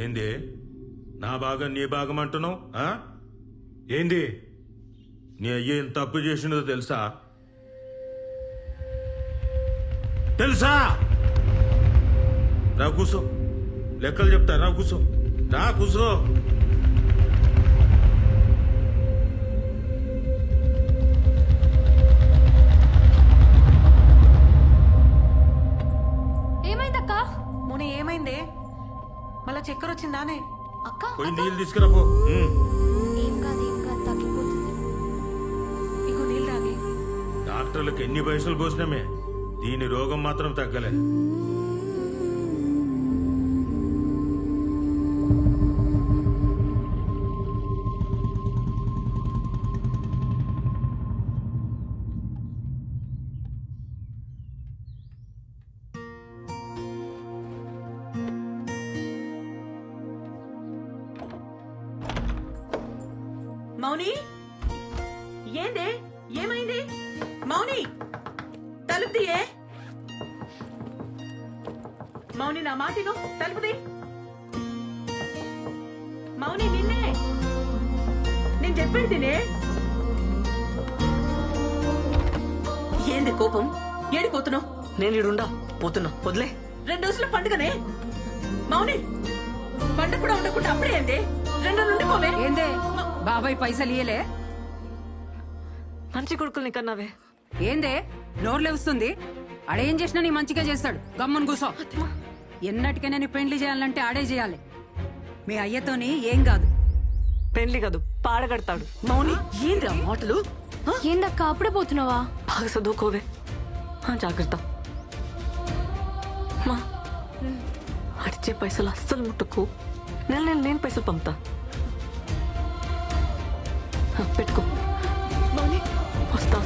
ఏంది నా భాగం నీ భాగం అంటున్నావు? ఏంది నీ అయ్య ఎంత తప్పు చేసినదో తెలుసా? తెలుసా? రా కూసో, లెక్కలు చెప్తా. రా కూసో, రా కూసో. ఏమైందక్క? ముని ఏమైందే? మళ్ళా చక్కెర వచ్చిందానే? అక్క పోయి నీళ్ళు తీసుకురాపో. ఏం కాదు తగ్గిపోతుంది. ఇగో నీళ్ళు తాగి. డాక్టర్లకు ఎన్ని పైసలు పోసినామే, దీని రోగం మాత్రం తగ్గలే. మౌని ఏందే? ఏమైంది? మౌని తలుపు తీయే. మౌని నా మాటిను, తలుపు తీ. మౌని నిన్నే నేను చెప్పేది తినే. ఏంది కోపం? ఏడిపోతున్నావు? నేను ఇడుండా పోతున్నా, వదిలే. 2 రోజుల పండుగనే మౌని. పండుగ కూడా ఉండకుండా అప్పుడే ఏంది? 2 రోజులు నుండి పోవే. ఏందే బాబాయ్ పైసలు ఇయ్యలే? మంచి కొడుకుల్ని కన్నావే. ఏందే నోర్లే వస్తుంది? ఆడేం చేసినా నీ మంచిగా చేస్తాడు. గమ్మున కూసో. ఎన్నటికైనా నీ పెండ్లి చేయాలంటే ఆడే చేయాలి. మీ అయ్యతోని ఏం కాదు. పెళ్లి కాదు, పాడగడతాడు. మౌని ఏంద్రా మాటలు? ఏందక్క అప్పుడే పోతున్నావా? బాగా చదువుకోవే. జాగ్రత్త. మా అడిచే పైసలు అస్సలు ముట్టుకో. నెల నేను పైసలు పంపుతా. పెట్టుకో. మౌని వస్తా.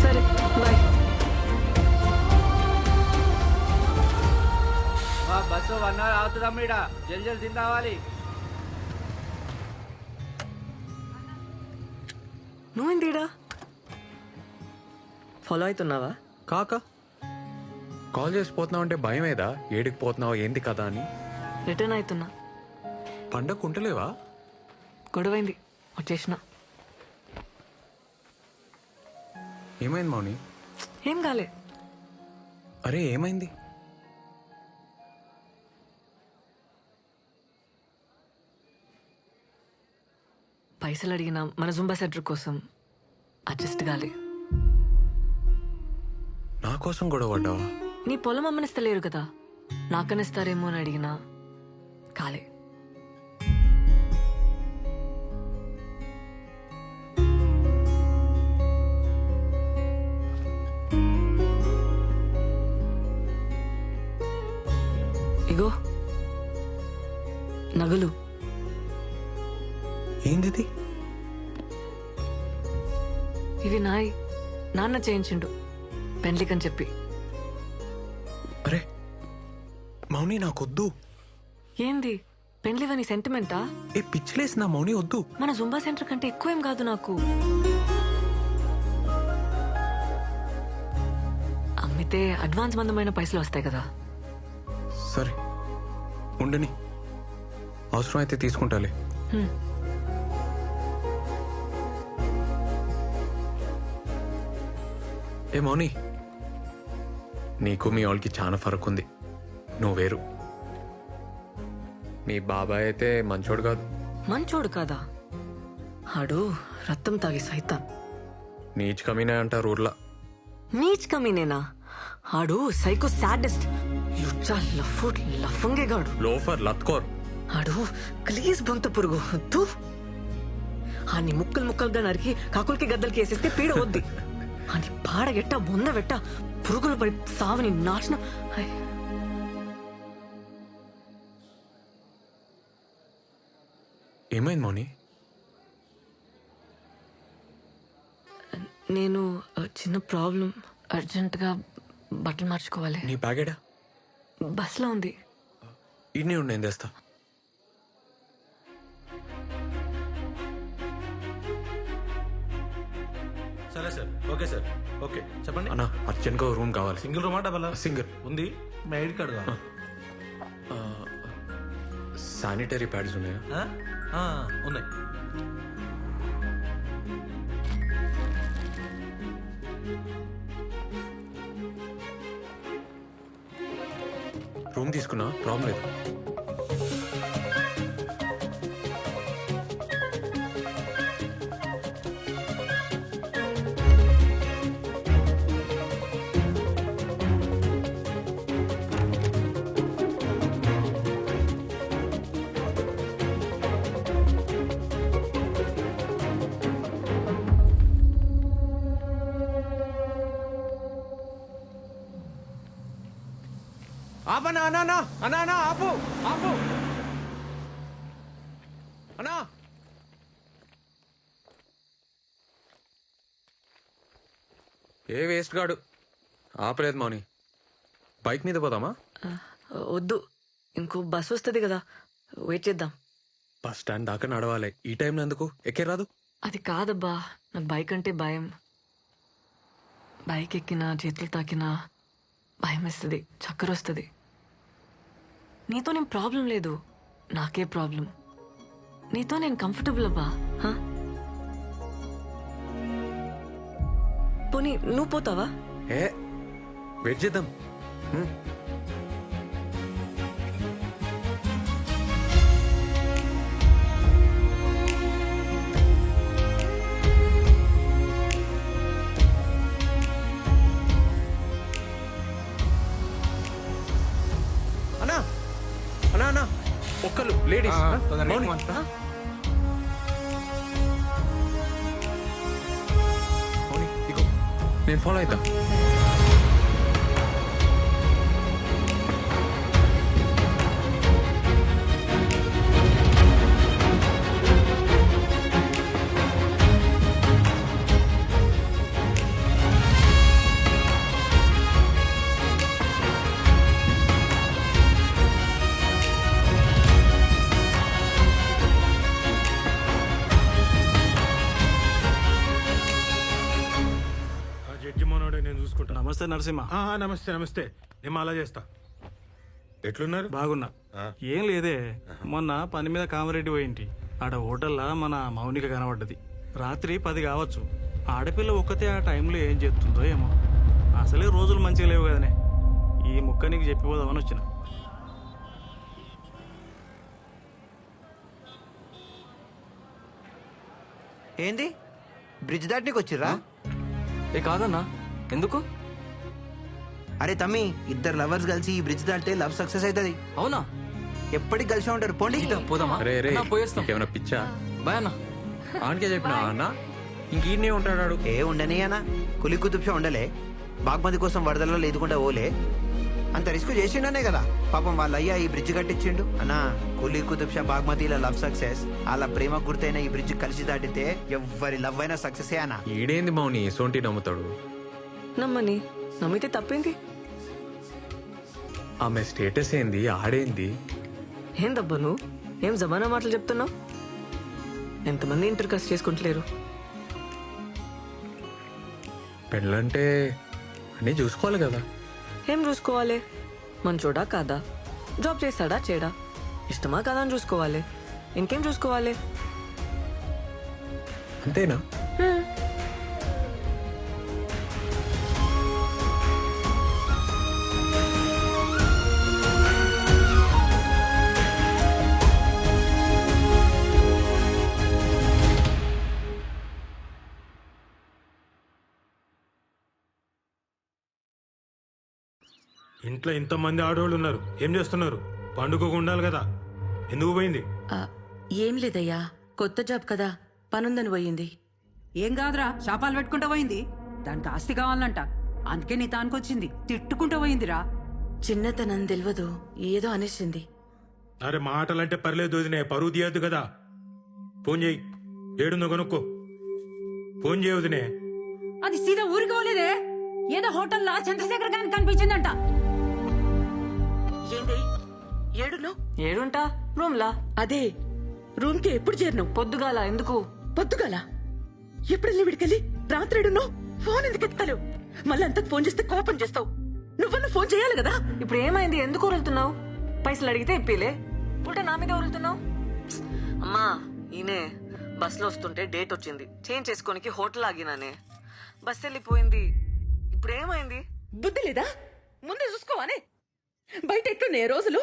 సరే బాయ్. Bus 1 hour అవుతుందమ్మ. ఇడ జల్ తిని రావాలి. నువ్వేందిడా ఫాలో అవుతున్నావా? కాక కాల్ చేసి పోతున్నావు అంటే భయమేదా? ఏడికి పోతున్నావు ఏంటి కదా అని. రిటర్న్ అవుతున్నా. పండగ ఉంటలేవా? గొడవైంది, వచ్చేసిన. ఏమైంది మౌని? ఏం కాలే. అరే ఏమైంది? పైసలు అడిగిన మన జుంబా సెంటర్ కోసం అడ్జస్ట్ కాలే. నా కోసం గొడవ పడ్డావా? నీ పొలం అమ్మనిస్తలేరు కదా, నాకనిస్తారేమో అని అడిగినా కాలే. ఇగో నగలు. ఏంది? ఇవి నాన్న చేయించిండు పెండ్లికని చెప్పి. అరే మౌని నాకొద్దు. ఏంది పెండ్లివని సెంటిమెంటా? ఏ పిచ్చిలేసి నా మౌని వద్దు. మన జుంబా సెంటర్ కంటే ఎక్కువేం కాదు నాకు. అమ్మితే అడ్వాన్స్ మందమైన పైసలు వస్తాయి కదా. సరే ఉండని, అవసరం అయితే తీసుకుంటాలే. ఏ మౌని, నీకు మీ వాళ్ళకి చాలా ఫరక్ ఉంది. నువ్వు వేరు. మీ బాబాయ్ అయితే మంచోడు కాదు. మంచోడు కాదా? ఆడు రక్తం తాగి సైతాన్. నీచ్ కమీనే అంటారు ఊర్లా. నీచ్ కమీనేనా? ఆడు సైకో సాడెస్ట్. యుచ్చా లఫంగేగాడు. లోఫర్ లత్కోర్. ఆడు ప్లీజ్ బొంత పురుగు వద్దు. ఆని ముక్కలుగా నరికి కాకులకి గద్దలకి వేసేస్తే పీడ వద్ది. అని పాడగెట్ట బొందవెట్ట పురుగులు పడి సావని నాశనం. ఏమైంది మౌని? నేను చిన్న ప్రాబ్లం, అర్జెంటుగా బట్టలు మార్చుకోవాలి. నీ బ్యాగేడా? బస్లో ఉంది. ఇడ్నీ ఉండి నేను తెస్తా. సరే సార్, ఓకే సార్, ఓకే చెప్పండి. అన్నా అర్జెంట్గా రూమ్ కావాలి. సింగిల్ రూమా డబల్? సింగిల్. ఉంది. మీ ఐడి కార్డు కావాలి? శానిటరీ ప్యాడ్స్ ఉన్నాయా? ఉన్నాయి. రూమ్ తీసుకున్నా ప్రాబ్లం లేదు. ఆపనా అన్నా అన్నా అన్నా అన్నా ఆపు ఆపు అన్నా. ఏ వేస్ట్ గాడు ఆపలేదు మౌని. బైక్ మీద పోదామా? వద్దు, ఇంకో బస్ వస్తుంది కదా, వెయిట్ చేద్దాం. బస్ స్టాండ్ దాకా నడవాలి. ఈ టైంలో ఎందుకు? ఎక్కే రాదు? అది కాదబ్బా, నాకు బైక్ అంటే భయం. బైక్ ఎక్కినా చేతులు తాకినా భయం వేస్తుంది, చక్కర వస్తుంది. నీతో నేను ప్రాబ్లం లేదు, నాకే ప్రాబ్లం. నీతో నేను కంఫర్టబుల్ అబ్బా. హా? పోనీ నువ్వు పోతావా? ఏ వెయిట్ చేద్దాం. అన్నా అన్నా అన్నా ఒక్కలు లేడీస్. మౌని మౌని ఇగో నేను ఫాలో అవుతా. ఆ జడ్జి మనోడే, నేను చూసుకుంటా. నమస్తే నరసింహ. నమస్తే నమస్తే, నేను అలా చేస్తా. ఎట్లున్నారు? బాగున్నా. ఏం లేదే, మొన్న పని మీద కామారెడ్డి పోయింటి. ఆడ హోటల్లా మన మౌనిక కనబడ్డది. రాత్రి 10 కావచ్చు. ఆడపిల్ల ఒక్కతే ఆ టైంలో ఏం చేస్తుందో ఏమో. అసలే రోజులు మంచిగా లేవు కదనే, ఈ ముక్క నీకు చెప్పిపోదామని వచ్చిన. ఏంది బ్రిడ్జ్ దాటనీకి వచ్చిర్రా? ఏ కాదన్నా, ఎందుకు? అరే తమ్మి, ఇద్దరు లవర్స్ కలిసి ఈ బ్రిడ్జ్ దాటితే లవ్ సక్సెస్ అవుతుంది. అవునా? ఎప్పటికి కలిసి ఉంటారు. పోండి. పోదామా? రే రే అన్నా, పోయేస్తాం. ఏమైనా పిచ్చా? బాయ్ అన్న. ఆనకే చెప్పినా అన్న, ఇంకీడనే ఉంటాడు. ఏ ఉండని అన్న, కులి కుతుబ్షా ఉండలే. బాగ్మతి కోసం వరదల్లో లేదుకుంటా ఓలే. అంత రిస్క్ చేసిండనే కదా పాపం వాళ్ళ అయ్యా ఈ బ్రిడ్జ్ కట్టించిండు. అన్నా, కులి కుతుబ్షా బాగ్మతిల లవ్ సక్సెస్, అలా ప్రేమ గుర్తైన ఈ బ్రిడ్జ్ కలిసి దాటితే ఎవ్వరి లవ్ అయినా సక్సెస్ అన్నా. ఈడేంది మౌని సోంటి నమ్ముతాడు? నమ్మని, నమ్మితే తప్పేంది? ఆమె స్టేటస్ ఏంది, ఆడేంది? ఏందబ్బా నువ్వు ఏం జమానా మాటలు చెప్తున్నావు? ఎంతమంది ఇంటర్ కాస్ట్ చేసుకుంటలేరు? పెళ్ళంటే అన్నీ చూసుకోవాలి కదా. ఏం చూసుకోవాలి? మంచోడా కాదా, జాబ్ చేస్తాడా చేయడా, ఇష్టమా కాదా అని చూసుకోవాలి. ఇంకేం చూసుకోవాలి? అంతేనా? ఇంట్లో ఇంతమంది ఆడవాళ్ళు ఉన్నారు, ఏం చేస్తున్నారు? పండుగకు ఉండాలి కదా, ఎందుకు పోయింది? ఏం లేదయ్యా, కొత్త జాబ్ కదా, పనుందని పోయింది. ఏం కాదురా, శాపాలు పెట్టుకుంటూ పోయింది. దానికి ఆస్తి కావాలంట, అందుకే నీ తానుకొచ్చింది. తిట్టుకుంటూ పోయిందిరా. చిన్నతనం తెలియదు, ఏదో అనేసింది. అరే మాటలంటే పర్లేదు వదినే, పరువు తీయద్దు కదా. ఫోన్ చేయి, ఏడుందో కనుక్కో. ఫోన్ చేయ వదినే. అది సీదా ఊరికి పోలేదే, ఏదో హోటల్లో చంద్రశేఖర్ గారికి కనిపించిందంట. ఏంది ఏడును? ఏడుంటా రూమ్లా. అదే రూమ్ కి ఎప్పుడు చేరినావు? పొద్దుగాల. ఎందుకు? పొద్దుగాల ఎప్పుడు వెళ్ళి విడికెళ్ళి రాత్రి ఏడున్నావు ఫోన్ ఎందుకు ఎత్తావు? మళ్ళీ అంతకు ఫోన్ చేస్తే కోపం చేస్తావు. నువ్వన్నా ఫోన్ చేయాలి కదా. ఇప్పుడు ఏమైంది? ఎందుకు వదులుతున్నావు? పైసలు అడిగితే ఇప్పిలే, ఉల్టా నా మీద వదులుతున్నావు. అమ్మా ఈయనే బస్సులో వస్తుంటే డేట్ వచ్చింది, చేంజ్ చేసుకోనికి హోటల్ ఆగినానే, బస్ వెళ్ళిపోయింది. ఇప్పుడు ఏమైంది? బుద్ధి లేదా? ముందే చూసుకోవానే. బయట ఎట్లున్నాయి రోజులు?